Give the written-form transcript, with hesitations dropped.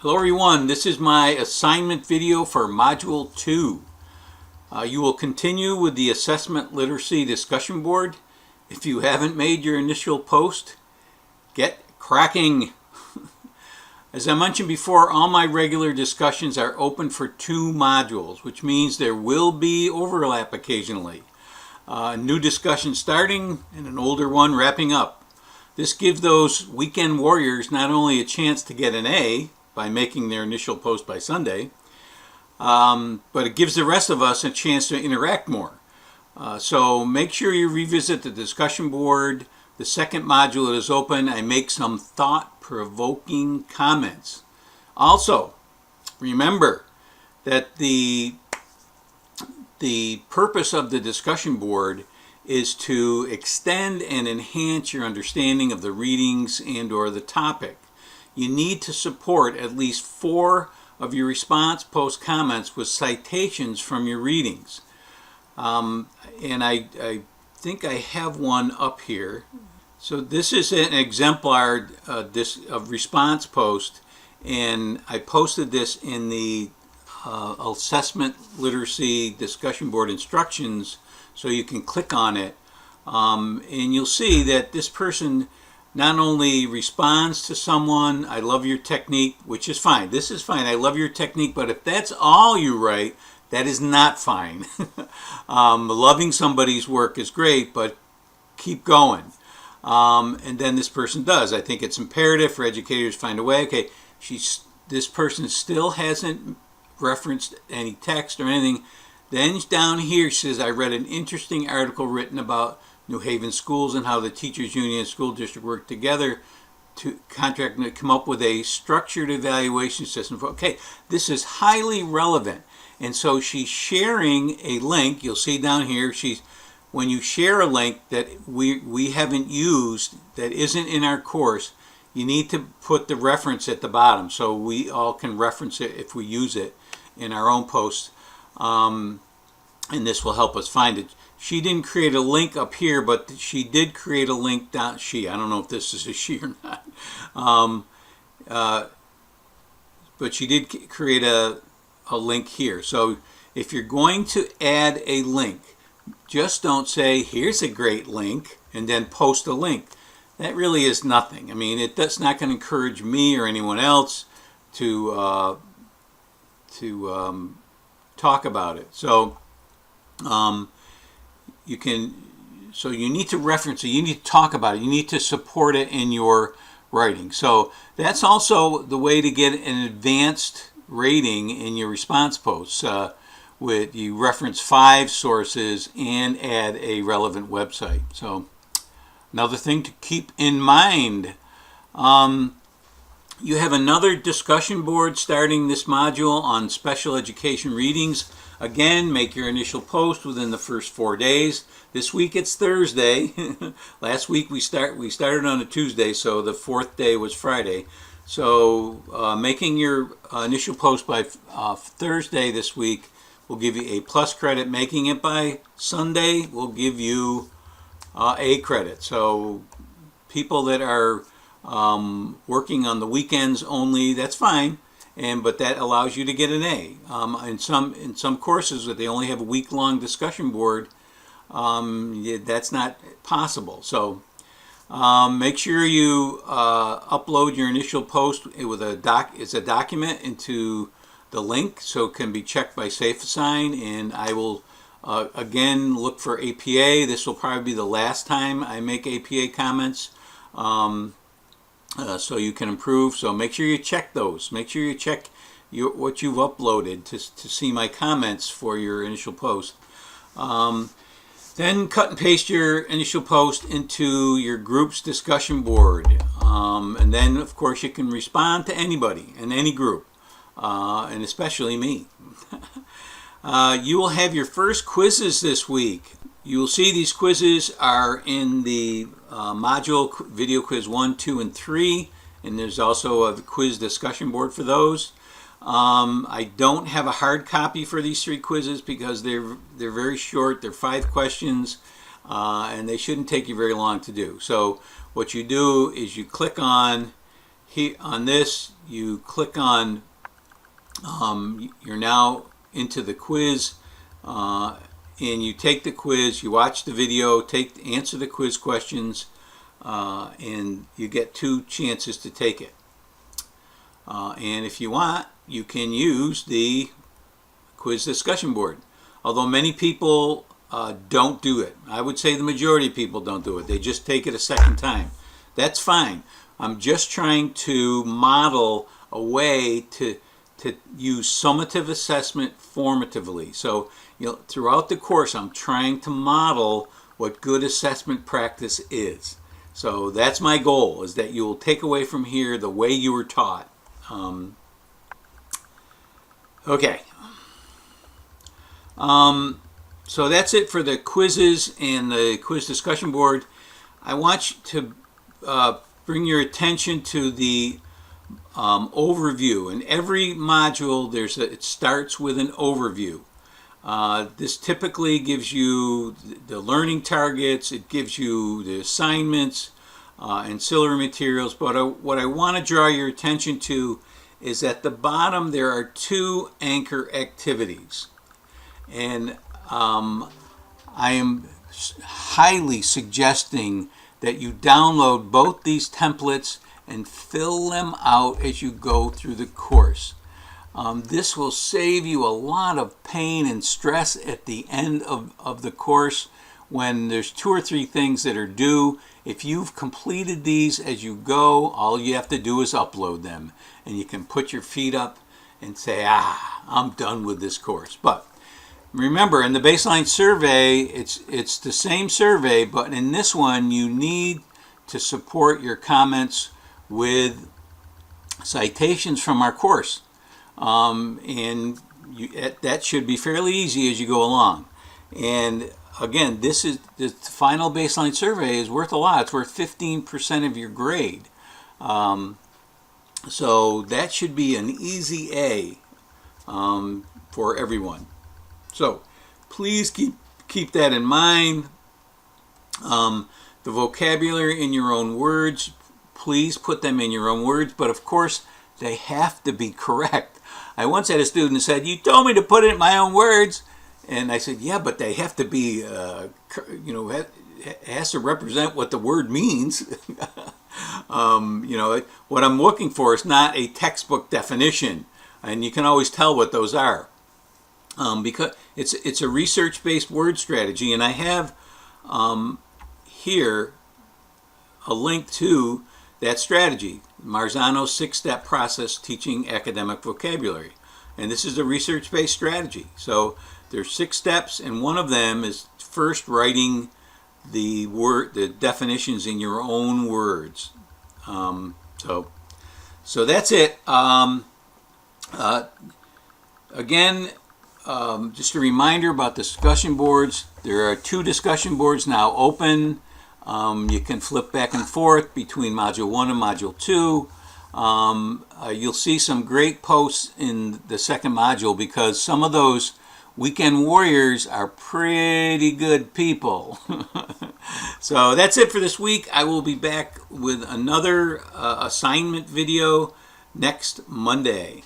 Hello everyone, this is my assignment video for Module 2. You will continue with the Assessment Literacy Discussion Board. If you haven't made your initial post, get cracking. As I mentioned before, all my regular discussions are open for 2 modules, which means there will be overlap occasionally. A new discussion starting and an older one wrapping up. This gives those weekend warriors not only a chance to get an A, by making their initial post by Sunday, but it gives the rest of us a chance to interact more. So make sure you revisit the discussion board. The second module that is open, I make some thought-provoking comments. Also, remember that the purpose of the discussion board is to extend and enhance your understanding of the readings and or the topic. You need to support at least 4 of your response post comments with citations from your readings. And I think I have one up here. So this is an exemplar of response post, and I posted this in the Assessment Literacy Discussion Board instructions, so you can click on it. And you'll see that this person not only responds to someone, I love your technique, which is fine. This is fine. I love your technique, but if that's all you write, that is not fine. Loving somebody's work is great, but keep going. And then this person does. I think it's imperative for educators to find a way. Okay, this person still hasn't referenced any text or anything. Then down here she says, I read an interesting article written about New Haven schools and how the teachers union and school district work together to come up with a structured evaluation system. Okay, this is highly relevant. And so she's sharing a link. You'll see down here, when you share a link that we haven't used, that isn't in our course, you need to put the reference at the bottom so we all can reference it if we use it in our own posts. And this will help us find it. She didn't create a link up here, but she did create a link down. I don't know if this is a she or not. But she did create a link here. So if you're going to add a link, just don't say, here's a great link, and then post a link. That really is nothing. I mean, that's not going to encourage me or anyone else to talk about it. So you need to reference it, you need to talk about it, you need to support it in your writing. So that's also the way to get an advanced rating in your response posts. You reference 5 sources and add a relevant website. So another thing to keep in mind. You have another discussion board starting this module on special education readings. Again, make your initial post within the first 4 days. This week it's Thursday. Last week we started on a Tuesday, so the 4th day was Friday. So making your initial post by Thursday this week will give you a plus credit. Making it by Sunday will give you A credit. So people that are working on the weekends only, that's fine, but that allows you to get an A. In some courses that they only have a week-long discussion board, that's not possible. So make sure you upload your initial post with it's a document into the link so it can be checked by SafeAssign, and I will again look for APA. This will probably be the last time I make APA comments. So you can improve. So make sure you check those. Make sure you check what you've uploaded to see my comments for your initial post. Then cut and paste your initial post into your group's discussion board. And then, of course, you can respond to anybody in any group, and especially me. You will have your first quizzes this week. You will see these quizzes are in the module video quiz 1, 2, and 3, and there's also a quiz discussion board for those. I don't have a hard copy for these 3 quizzes because they're very short. They're 5 questions, and they shouldn't take you very long to do. So what you do is you click on here on this, you click on, you're now into the quiz, and you take the quiz, you watch the video, answer the quiz questions, and you get 2 chances to take it. And if you want, you can use the quiz discussion board. Although many people don't do it. I would say the majority of people don't do it. They just take it a second time. That's fine. I'm just trying to model a way to use summative assessment formatively. So, throughout the course, I'm trying to model what good assessment practice is. So that's my goal, is that you will take away from here the way you were taught. Okay. So that's it for the quizzes and the quiz discussion board. I want you to bring your attention to the overview. In every module, it starts with an overview. This typically gives you the learning targets, it gives you the assignments, ancillary materials, but what I want to draw your attention to is at the bottom there are 2 anchor activities. And I am highly suggesting that you download both these templates and fill them out as you go through the course. This will save you a lot of pain and stress at the end of the course when there's 2 or 3 things that are due. If you've completed these as you go, all you have to do is upload them, and you can put your feet up and say, I'm done with this course. But remember, in the baseline survey, it's the same survey, but in this one you need to support your comments with citations from our course. And that should be fairly easy as you go along. And again, this is the final baseline survey is worth a lot. It's worth 15% of your grade. So that should be an easy A for everyone. So please keep that in mind. The vocabulary in your own words, please put them in your own words, but of course they have to be correct. I once had a student who said, "You told me to put it in my own words." And I said, yeah, but they have to be, it has to represent what the word means. What I'm looking for is not a textbook definition, and you can always tell what those are. Because it's a research-based word strategy, and I have here a link to that strategy, Marzano's 6-step process teaching academic vocabulary. And this is a research-based strategy. So there's 6 steps, and one of them is first writing the definitions in your own words. So that's it. Again, just a reminder about discussion boards. There are 2 discussion boards now open. You can flip back and forth between Module 1 and Module 2. You'll see some great posts in the second module because some of those weekend warriors are pretty good people. So that's it for this week. I will be back with another assignment video next Monday.